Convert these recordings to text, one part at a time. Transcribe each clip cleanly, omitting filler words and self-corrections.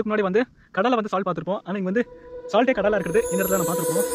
இதுக்கு முன்னாடி வந்து கடலை வந்து சால்ட் பார்த்துருப்போம். ஆனால் இங்கே வந்து சால்ட்டே கடலாக இருக்குது. இந்த இடத்துல நம்ம பார்த்துருப்போம்.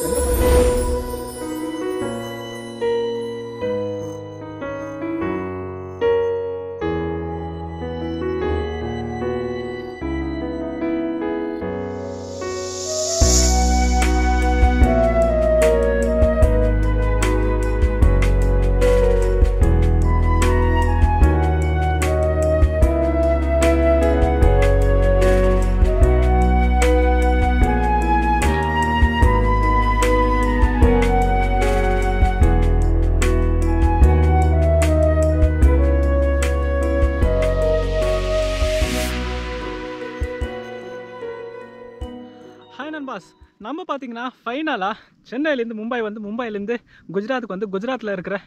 ஹாய் நண்பாஸ், நம்ம பார்த்தீங்கன்னா ஃபைனலாக சென்னையிலேருந்து மும்பை வந்து மும்பையிலேருந்து குஜராத்துக்கு வந்து குஜராத்தில் இருக்கிற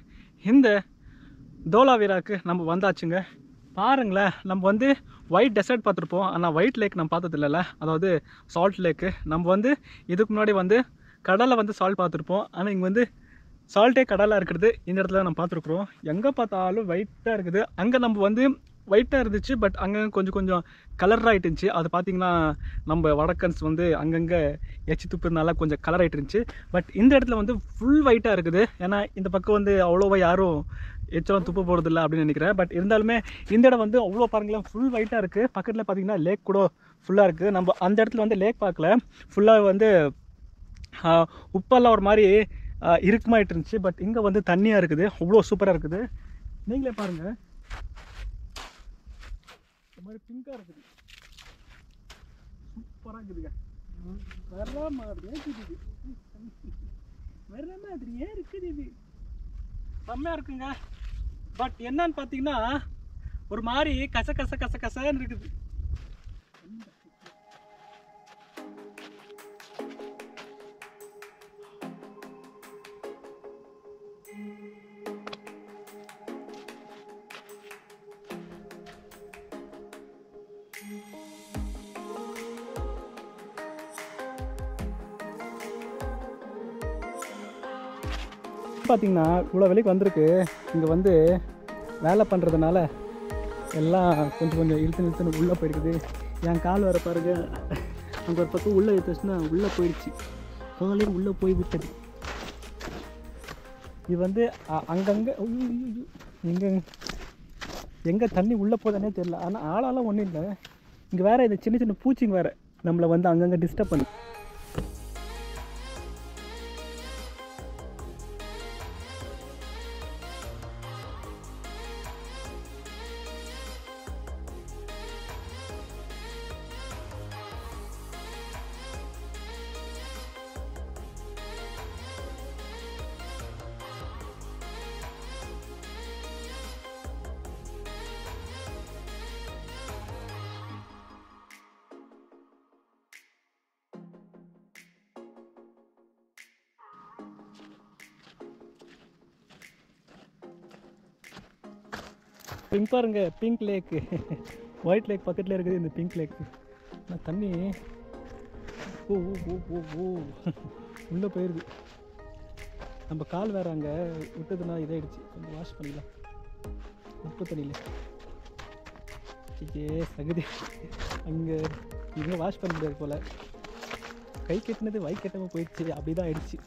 இந்த தோலாவீராவுக்கு நம்ம வந்தாச்சுங்க. பாருங்களேன், நம்ம வந்து ஒயிட் டெசர்ட் பார்த்துருப்போம், ஆனால் ஒயிட் லேக் நம்ம பார்த்தது இல்லைல்ல, அதாவது சால்ட் லேக்கு. நம்ம வந்து இதுக்கு முன்னாடி வந்து கடலை வந்து சால்ட் பார்த்துருப்போம், ஆனால் இங்கே வந்து சால்ட்டே கடலாக இருக்கிறது இந்த இடத்துல நம்ம பார்த்துருக்குறோம். எங்கே பார்த்தாலும் ஒயிட்டாக இருக்குது. அங்கே நம்ம வந்து ஒயிட்டாக இருந்துச்சு, பட் அங்கே கொஞ்சம் கொஞ்சம் கலராக இருந்துச்சு. அது பார்த்திங்கன்னா நம்ம வடக்கன்ஸ் வந்து அங்கங்கே எச்சி துப்புனால கொஞ்சம் கலர் ஆகிட்டு இருந்துச்சு. பட் இந்த இடத்துல வந்து ஃபுல் ஒயிட்டாக இருக்குது. ஏன்னா இந்த பக்கம் வந்து அவ்வளோவா யாரும் எச்சலாம் துப்ப போகிறதில்ல அப்படின்னு நினைக்கிறேன். பட் இருந்தாலுமே இந்த இடம் வந்து அவ்வளோ பாருங்களேன், ஃபுல் ஒயிட்டாக இருக்குது. பக்கத்தில் பார்த்திங்கன்னா லேக் கூட ஃபுல்லாக இருக்குது. நம்ம அந்த இடத்துல வந்து லேக் பார்க்கல, ஃபுல்லாக வந்து உப்பெல்லாம் ஒரு மாதிரி இருக்குமாயிட்டு இருந்துச்சு. பட் இங்கே வந்து தண்ணியாக இருக்குது, அவ்வளோ சூப்பராக இருக்குது. நீங்களே பாருங்கள், இந்த மாதிரி பிங்காக இருக்குது, சூப்பராக இருக்குதுங்க. வர மாதிரியே இருக்குது, வர மாதிரியே இருக்குது. இது செம்மையாக இருக்குங்க. பட் என்னன்னு பார்த்தீங்கன்னா ஒரு மாதிரி கச கச கச கசன்னு இருக்குது. பார்த்தீங்கன்னா இவ்வளோ விலைக்கு வந்திருக்கு. இங்கே வந்து வேலை பண்ணுறதுனால எல்லாம் கொஞ்சம் கொஞ்சம் இழுத்துன்னு உள்ளே போயிருக்குது. என் கால் வர பாருங்க, அங்கே ஒரு பக்கம் உள்ளே எடுத்துச்சுன்னா உள்ளே போயிடுச்சு, காலையும் உள்ளே போய் விட்டது. இது வந்து அங்கங்கே எங்கே எங்கே தண்ணி உள்ளே போதானே தெரியல. ஆனால் ஆளாலாம் ஒன்றும் இல்லை. இங்கே வேறு இது சின்ன சின்ன பூச்சிங்க வேறு நம்மளை வந்து அங்கங்கே டிஸ்டர்ப் பண்ணு. பிங்க் பாருங்க, பிங்க் லேக்கு, ஒயிட் லேக் பக்கத்தில் இருக்குது இந்த பிங்க் லேக்கு. ஆனால் தண்ணி ஓ ஓ ஓ ஓ ஓ உள்ளே போயிடுது. நம்ம கால் வேறு அங்கே விட்டதுன்னா இதாகிடுச்சு. கொஞ்சம் வாஷ் பண்ணிடலாம் உப்பு தண்ணியில். ஏ சகுதி, அங்கே இங்கே வாஷ் பண்ண முடியாது போல். கை கட்டினது வை கட்டாமல் போயிடுச்சு, அப்படி தான் ஆயிடுச்சு.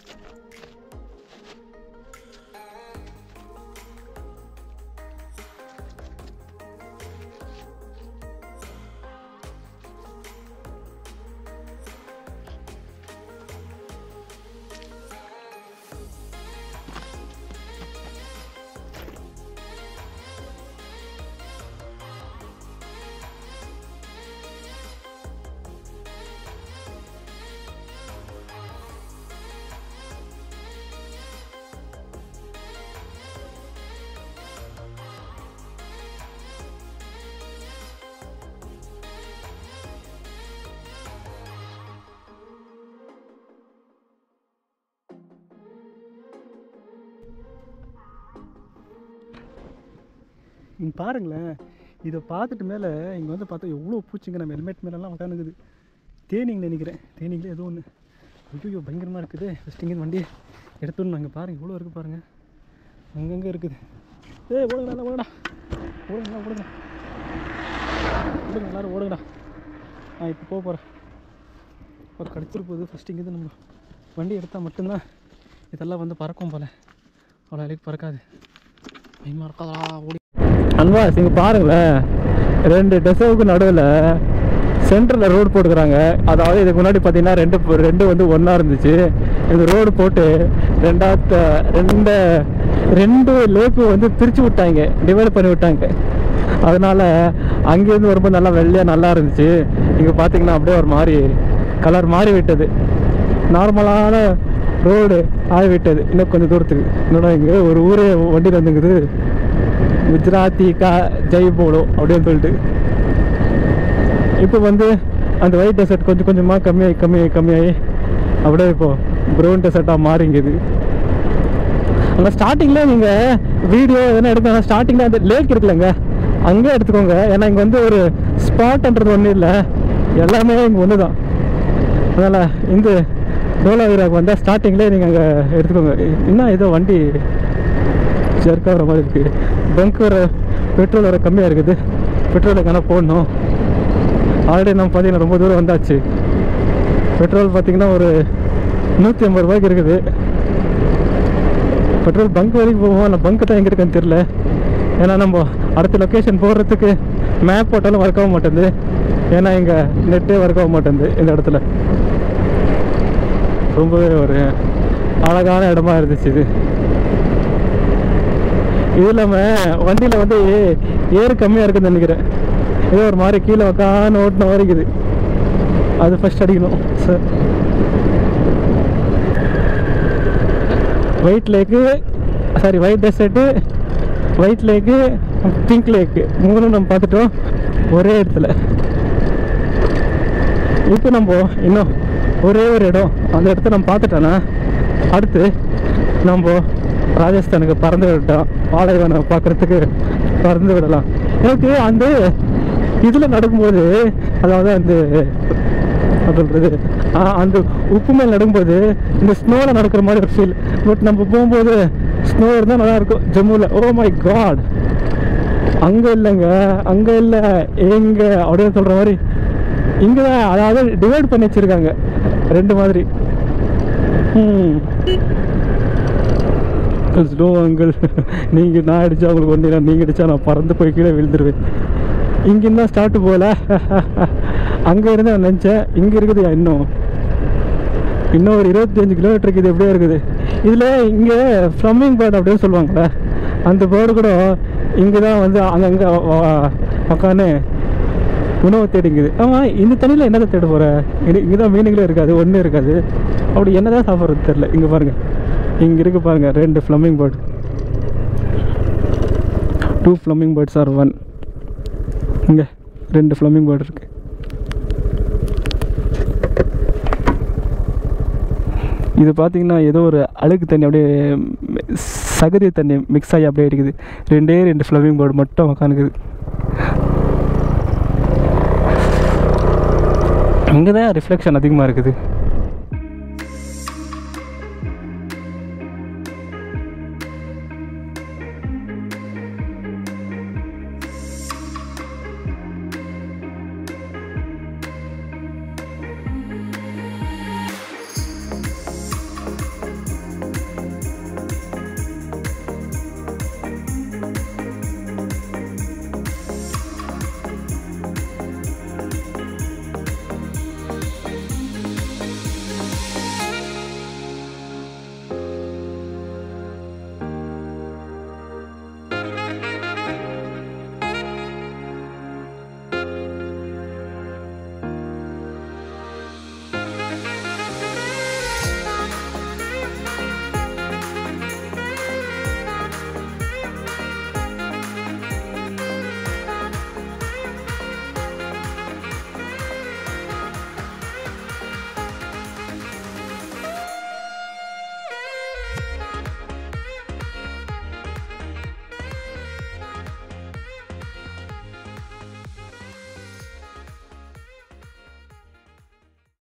இங்கே பாருங்களேன், இதை பார்த்துட்டு மேலே இங்கே வந்து பார்த்தா எவ்வளோ பூச்சிங்க நம்ம ஹெல்மெட் மேலெலாம் உட்காந்துக்குது. தேனிங்க நினைக்கிறேன், தேனிங்களே ஏதோ ஒன்று. ஐயோ பயங்கரமாக இருக்குது. ஃபஸ்ட்டு இங்கே வண்டி எடுத்துடணும். அங்கே பாருங்கள் இவ்வளோ இருக்குது பாருங்கள், அங்கங்கே இருக்குது. ஓடுங்கடா ஓடுங்கடா ஓடுங்கடா ஓடுங்க ஓடுங்க, எல்லோரும் ஓடுங்கடா. நான் இப்போ போகிறேன். ஒரு கடிச்சிட்டு போகுது. ஃபஸ்ட்டு இங்கேருந்து நம்ம வண்டி எடுத்தால் மட்டும்தான் இதெல்லாம் வந்து பறக்கும் போல். அவ்வளோ அலைக்கு பறக்காது. பயமாக இருக்காதா ஓடி. அன்பா இங்கே பாருங்களேன், 2 டெசோவுக்கு நடுவில் சென்டரில் ரோடு போட்டுக்கிறாங்க. அதாவது இதுக்கு முன்னாடி பார்த்தீங்கன்னா ரெண்டு வந்து ஒன்றா இருந்துச்சு. இந்த ரோடு போட்டு ரெண்டு லேக்கு வந்து பிரித்து விட்டாங்க, டிவைட் பண்ணி விட்டாங்க. அதனால் அங்கேருந்து வரும்போது நல்லா வெள்ளையாக நல்லா இருந்துச்சு. இங்கே பார்த்தீங்கன்னா அப்படியே ஒரு மாதிரி கலர் மாறி விட்டது. நார்மலான ரோடு ஆகிவிட்டது. இன்னும் கொஞ்சம் தூரத்துக்கு இன்னொன்று இங்கே ஒரு ஊரே வண்டியில் வந்துங்குது, குஜராத்தி ஜெய் போலோ அப்படின்னு சொல்லிட்டு. இப்போ வந்து அந்த ஒயிட் டெசர்ட் கொஞ்சம் கொஞ்சமாக கம்மியாகி அப்படியே இப்போது ப்ரௌன் டெசர்ட்டாக மாறிங்குது. ஆனால் ஸ்டார்டிங்கில் நீங்கள் வீடியோ எதனா எடுக்கணும், ஸ்டார்டிங்கில் அந்த லேக் இருக்குல்லங்க அங்கே எடுத்துக்கோங்க. ஏன்னா இங்கே வந்து ஒரு ஸ்பாட்ன்றது ஒன்றும் இல்லை, எல்லாமே இங்கே ஒன்று தான். அதனால் இந்த டோலாவீராக்கு வந்தால் ஸ்டார்டிங்லேயே நீங்கள் அங்கே எடுத்துக்கோங்க. இன்னும் ஏதோ வண்டி ஜர்க்காகிற மாதிரி இருக்குது. பங்க் வர பெட்ரோல் வர கம்மியாக இருக்குது. பெட்ரோலுக்கான போடணும். ஆல்ரெடி நம்ம பார்த்தீங்கன்னா ரொம்ப தூரம் வந்தாச்சு. பெட்ரோல் பார்த்திங்கன்னா ஒரு 150 ரூபாய்க்கு இருக்குது. பெட்ரோல் பங்க் வரைக்கும் போவோம். ஆனால் பங்க் தான் எங்கே இருக்குன்னு தெரில. ஏன்னா நம்ம அடுத்த லொக்கேஷன் போடுறதுக்கு மேப் போட்டாலும் ஒர்க் ஆக மாட்டேங்குது. ஏன்னா இங்கே நெட்டே ஒர்க் ஆக மாட்டேங்குது இந்த இடத்துல. ரொம்பவே ஒரு அழகான இடமா இருந்துச்சு இது. இது இல்லாமல் வண்டியில் வந்து ஏறு கம்மியாக இருக்குதுன்னு நினைக்கிறேன். ஏதோ ஒரு மாதிரி கீழே உக்கான்னு ஓட்டின மாதிரி இருக்குது. அது ஃபஸ்ட் அடிக்கணும் சார். ஒயிட் டெசர்ட்டு, ஒயிட் லேக்கு, பிங்க் லேக்கு 3 நம்ம பார்த்துட்டோம் ஒரே இடத்துல. இப்போ நம்ம இன்னும் ஒரே ஒரு இடம் அந்த இடத்த நம்ம பார்த்துட்டோன்னா அடுத்து நம்ம ராஜஸ்தானுக்கு பறந்து விட்டோம். பாலைவனம் பார்க்குறதுக்கு பறந்து விடலாம். எனக்கு அந்த இதில் நடக்கும்போது, அதாவது அந்த சொல்கிறது அந்த உப்பு மேல் நடக்கும்போது இந்த ஸ்னோவில் நடக்கிற மாதிரி ஒரு ஃபீல். பட் நம்ம போகும்போது ஸ்னோ இருந்தால் நல்லாயிருக்கும். ஜம்முவில் ஓ மை காட், அங்கே இல்லைங்க, அங்கே இல்லை எங்கே அப்படின்னு சொல்கிற மாதிரி இங்கே தான். அதாவது டிவைட் பண்ணி வச்சுருக்காங்க 2 மாதிரி. ஸ்லோ அங்கிள், நீங்கள் நான் அடித்தா உங்களுக்கு ஒன்றா, நீங்கள் அடித்தா நான் பறந்து போய் கீழே விழுந்துருவேன். இங்கேருந்து தான் ஸ்டார்ட்டு போகல, அங்கே இருந்து நான் நினச்சேன். இங்கே இருக்குது இன்னும் ஒரு 25 கிலோமீட்டருக்கு இது எப்படியே இருக்குது. இதில் இங்கே ஃப்ளம்மிங் பேர்டு அப்படின்னு சொல்லுவாங்களே, அந்த பேர்டு கூட இங்கே தான் வந்து அங்கங்கே உக்காந்து உணவு தேடிங்குது. ஆமாம், இந்த தண்ணியில் என்னதை தேட போகிற? இங்கே தான் மீனிங்களே இருக்காது, ஒன்றும் இருக்காது. அப்படி என்ன தான் சாப்பிட்றது தெரில. இங்கே பாருங்கள், இங்கே இருக்குது பாருங்கள் 2 flamingo bird. 2 flamingo birds are 1. இங்கே 2 ஃப்ளம்மிங் பேர்டு இருக்குது. இது பார்த்திங்கன்னா ஏதோ ஒரு அழுக்கு தண்ணி, அப்படியே சகதி தண்ணி மிக்ஸ் ஆகி அப்படியே இருக்குது. 2 ஃப்ளம்மிங் பேர்டு மட்டும் உட்காந்துக்குது. இங்கே தான் ரிஃப்ளெக்ஷன் அதிகமாக இருக்குது.